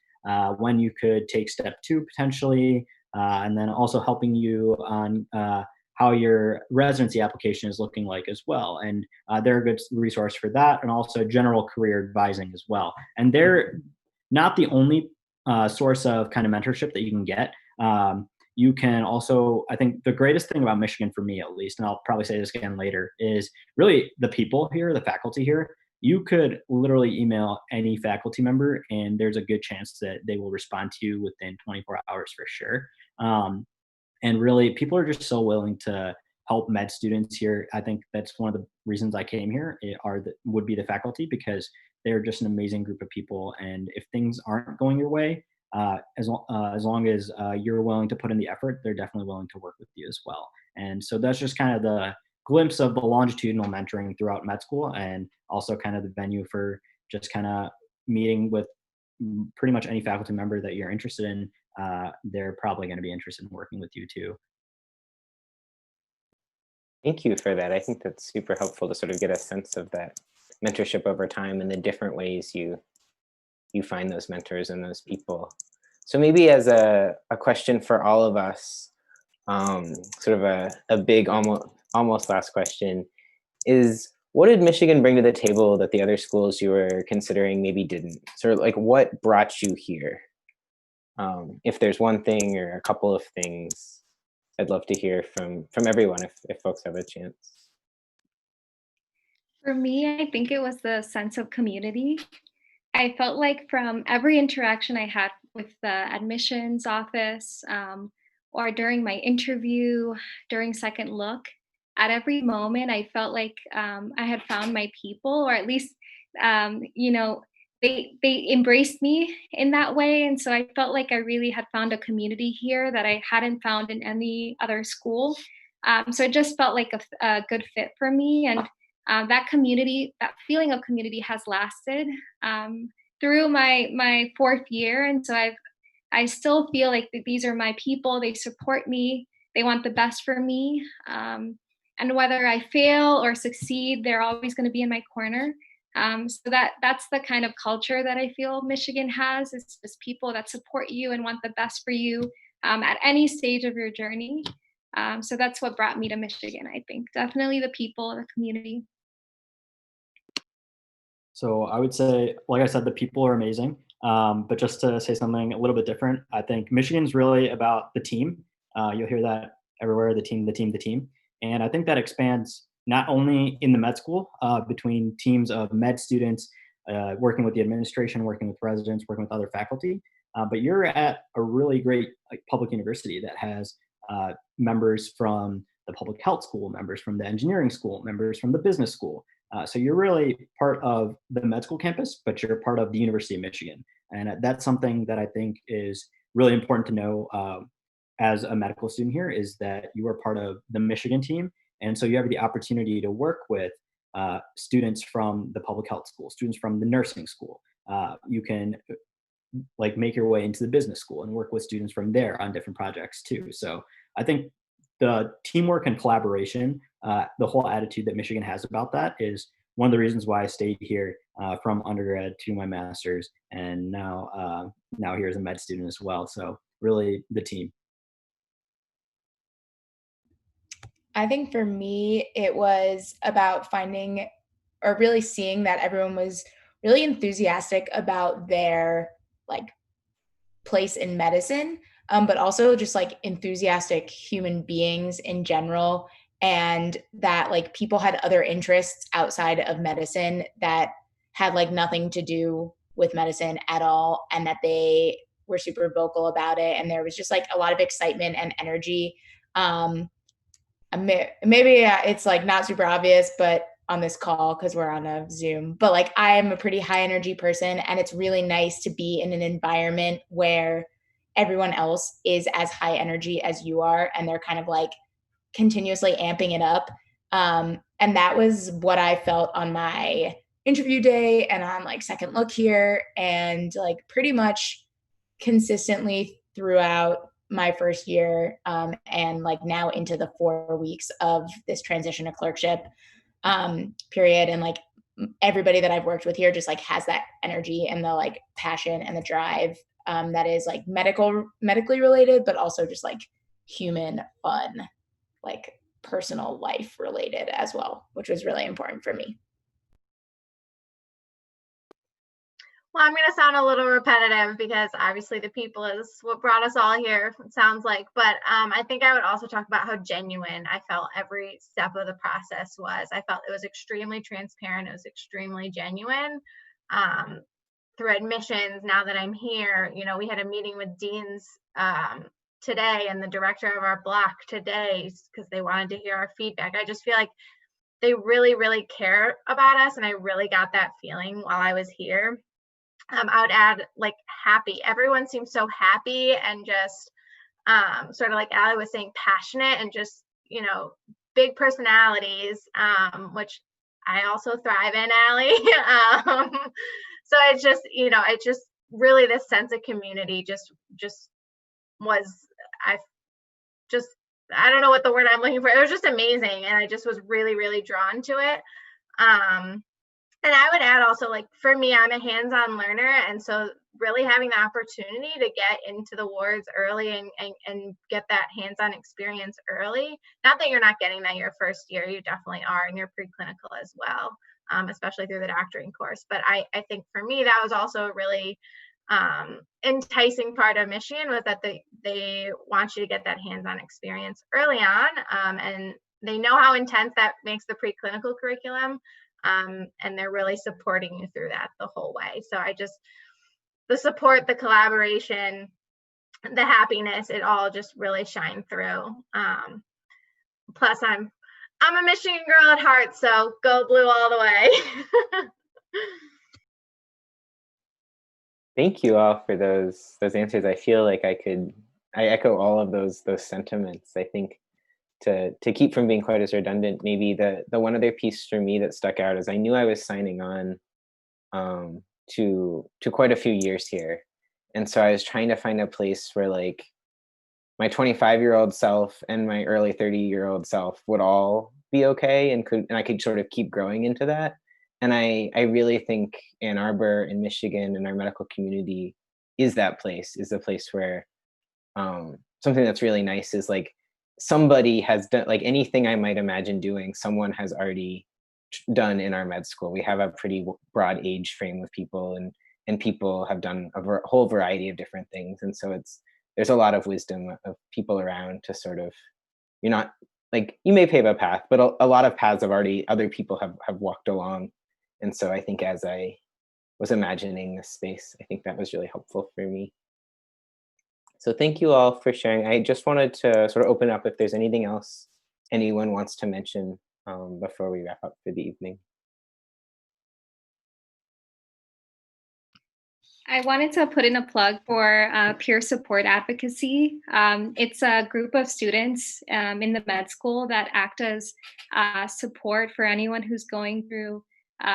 when you could take step 2 potentially, and then also helping you on how your residency application is looking like as well. And they're a good resource for that, and also general career advising as well. And they're not the only source of kind of mentorship that you can get. You can also, I think the greatest thing about Michigan for me at least, and I'll probably say this again later, is really the people here, the faculty here. You could literally email any faculty member and there's a good chance that they will respond to you within 24 hours for sure. And really, people are just so willing to help med students here. I think that's one of the reasons I came here would be the faculty, because they're just an amazing group of people. And if things aren't going your way, as long as you're willing to put in the effort, they're definitely willing to work with you as well. And so that's just kind of the glimpse of the longitudinal mentoring throughout med school, and also kind of the venue for just kind of meeting with pretty much any faculty member that you're interested in. They're probably going to be interested in working with you too. Thank you for that. I think that's super helpful to sort of get a sense of that mentorship over time and the different ways you find those mentors and those people. So maybe as a question for all of us, sort of a big almost last question is, what did Michigan bring to the table that the other schools you were considering maybe didn't? Sort of like, what brought you here? If there's one thing or a couple of things, I'd love to hear from everyone if folks have a chance. For me, I think it was the sense of community. I felt like from every interaction I had with the admissions office, or during my interview, during second look, at every moment I felt like I had found my people, or at least, you know, they embraced me in that way, and so I felt like I really had found a community here that I hadn't found in any other school. So it just felt like a good fit for me, and that community, that feeling of community, has lasted through my fourth year, and so I still feel like that these are my people. They support me. They want the best for me, and whether I fail or succeed, they're always going to be in my corner. So that's the kind of culture that I feel Michigan has. It's just people that support you and want the best for you at any stage of your journey. So that's what brought me to Michigan, I think. Definitely the people, the community. So I would say, like I said, the people are amazing. But just to say something a little bit different, I think Michigan's really about the team. You'll hear that everywhere: the team, the team, the team. And I think that expands not only in the med school, between teams of med students, working with the administration, working with residents, working with other faculty, but you're at a really great public university that has members from the public health school, members from the engineering school, members from the business school. So you're really part of the med school campus, but you're part of the University of Michigan. And that's something that I think is really important to know as a medical student here, is that you are part of the Michigan team. And so you have the opportunity to work with students from the public health school, students from the nursing school. You can like make your way into the business school and work with students from there on different projects too. So I think the teamwork and collaboration, the whole attitude that Michigan has about that, is one of the reasons why I stayed here from undergrad to my master's, and now here as a med student as well. So really, the team. I think for me, it was about finding or really seeing that everyone was really enthusiastic about their like place in medicine, but also just like enthusiastic human beings in general. And that like people had other interests outside of medicine that had like nothing to do with medicine at all. And that they were super vocal about it. And there was just like a lot of excitement and energy. Maybe it's like not super obvious, but on this call, because we're on a Zoom, but like I am a pretty high energy person, and it's really nice to be in an environment where everyone else is as high energy as you are, and they're kind of like continuously amping it up. And that was what I felt on my interview day and on like second look here, and like pretty much consistently throughout my first year, and like now into the 4 weeks of this transition to clerkship period. And like everybody that I've worked with here just like has that energy and the like passion and the drive that is like medically related, but also just like human fun, like personal life related as well, which was really important for me. Well, I'm going to sound a little repetitive because obviously the people is what brought us all here, it sounds like. But I think I would also talk about how genuine I felt every step of the process was. I felt it was extremely transparent. It was extremely genuine. Through admissions, now that I'm here, you know, we had a meeting with deans today and the director of our block today because they wanted to hear our feedback. I just feel like they really, really care about us. And I really got that feeling while I was here. I would add like happy. Everyone seems so happy and just sort of like Allie was saying, passionate and just, big personalities, which I also thrive in, Allie. So it's just, it's just really this sense of community just was, I just, I don't know what the word I'm looking for. It was just amazing. And I just was really, really drawn to it. And I would add also, like, for me, I'm a hands-on learner. And so really having the opportunity to get into the wards early and get that hands-on experience early, not that you're not getting that your first year, you definitely are in your preclinical as well, especially through the doctoring course. But I think for me, that was also a really enticing part of Michigan, was that they want you to get that hands-on experience early on. And they know how intense that makes the preclinical curriculum. And they're really supporting you through that the whole way. So the support, the collaboration, the happiness, it all just really shined through. Plus I'm a Michigan girl at heart, so go blue all the way. Thank you all for those answers. I feel like I echo all of those sentiments. I think to keep from being quite as redundant, maybe the one other piece for me that stuck out is I knew I was signing on to quite a few years here. And so I was trying to find a place where like my 25-year-old self and my early 30-year-old self would all be okay and I could sort of keep growing into that. And I really think Ann Arbor and Michigan and our medical community is that place, is the place where something that's really nice is like somebody has done, like anything I might imagine doing, someone has already done in our med school. We have a pretty broad age frame of people, and people have done a whole variety of different things. And so there's a lot of wisdom of people around to sort of, you're not like, you may pave a path, but a lot of paths have already, other people have walked along. And so I think as I was imagining this space, I think that was really helpful for me. So thank you all for sharing. I just wanted to sort of open up if there's anything else anyone wants to mention before we wrap up for the evening. I wanted to put in a plug for peer support advocacy. It's a group of students in the med school that act as support for anyone who's going through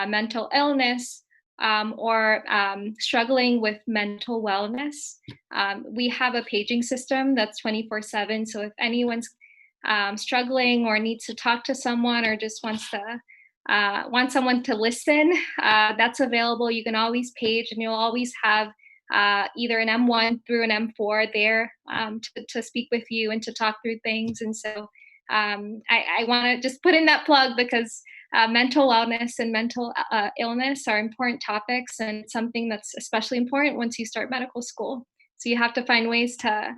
mental illness or struggling with mental wellness. We have a paging system that's 24/7. So if anyone's struggling or needs to talk to someone or just wants someone to listen, that's available. You can always page, and you'll always have either an M1 through an M4 there to speak with you and to talk through things. And so I want to just put in that plug because mental wellness and mental illness are important topics, and something that's especially important once you start medical school. So you have to find ways to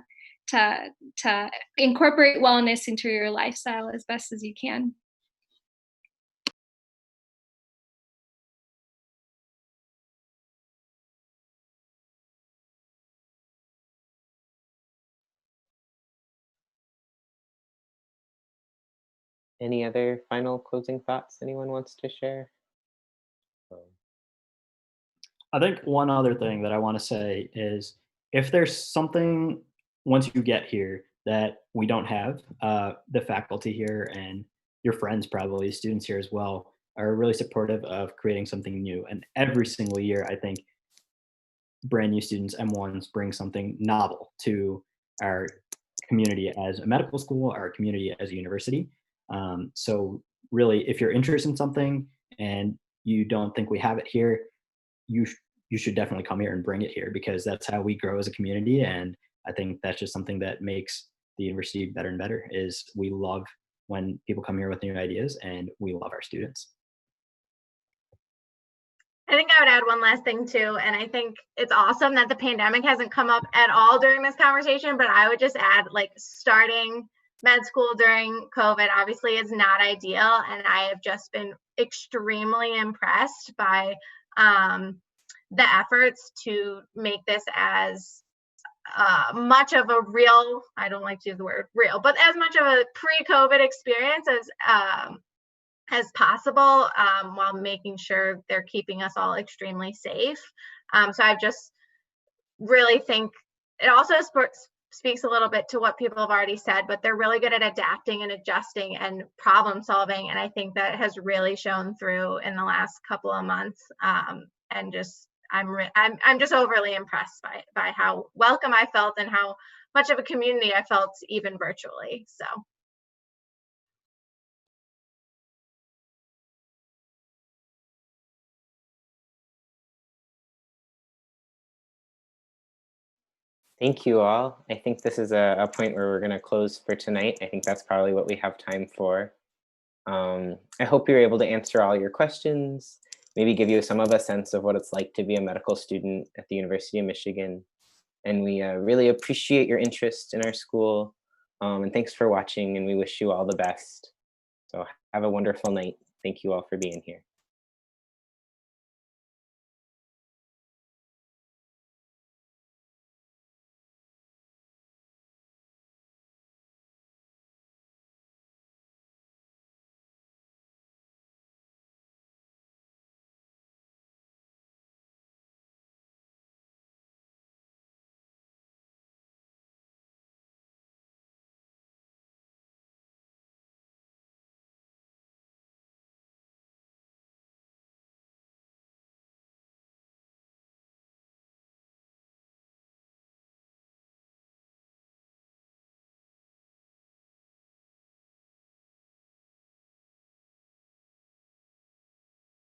incorporate wellness into your lifestyle as best as you can. Any other final closing thoughts anyone wants to share? I think one other thing that I want to say is if there's something once you get here that we don't have, the faculty here and your friends, probably students here as well, are really supportive of creating something new. And every single year, I think brand new students, M1s, bring something novel to our community as a medical school, our community as a university. So really, if you're interested in something and you don't think we have it here, you should definitely come here and bring it here, because that's how we grow as a community. And I think that's just something that makes the university better and better, is we love when people come here with new ideas, and we love our students. I think I would add one last thing too, and I think it's awesome that the pandemic hasn't come up at all during this conversation, but I would just add, like, starting med school during COVID obviously is not ideal, and I have just been extremely impressed by the efforts to make this as much of a real, I don't like to use the word real, but as much of a pre-COVID experience as possible, while making sure they're keeping us all extremely safe. So I just really think it also speaks a little bit to what people have already said, but they're really good at adapting and adjusting and problem solving. And I think that has really shown through in the last couple of months. And just, I'm just overly impressed by how welcome I felt and how much of a community I felt even virtually. So. Thank you all. I think this is a point where we're going to close for tonight. I think that's probably what we have time for. I hope you're able to answer all your questions, maybe give you some of a sense of what it's like to be a medical student at the University of Michigan. And we really appreciate your interest in our school. And thanks for watching, and we wish you all the best. So have a wonderful night. Thank you all for being here.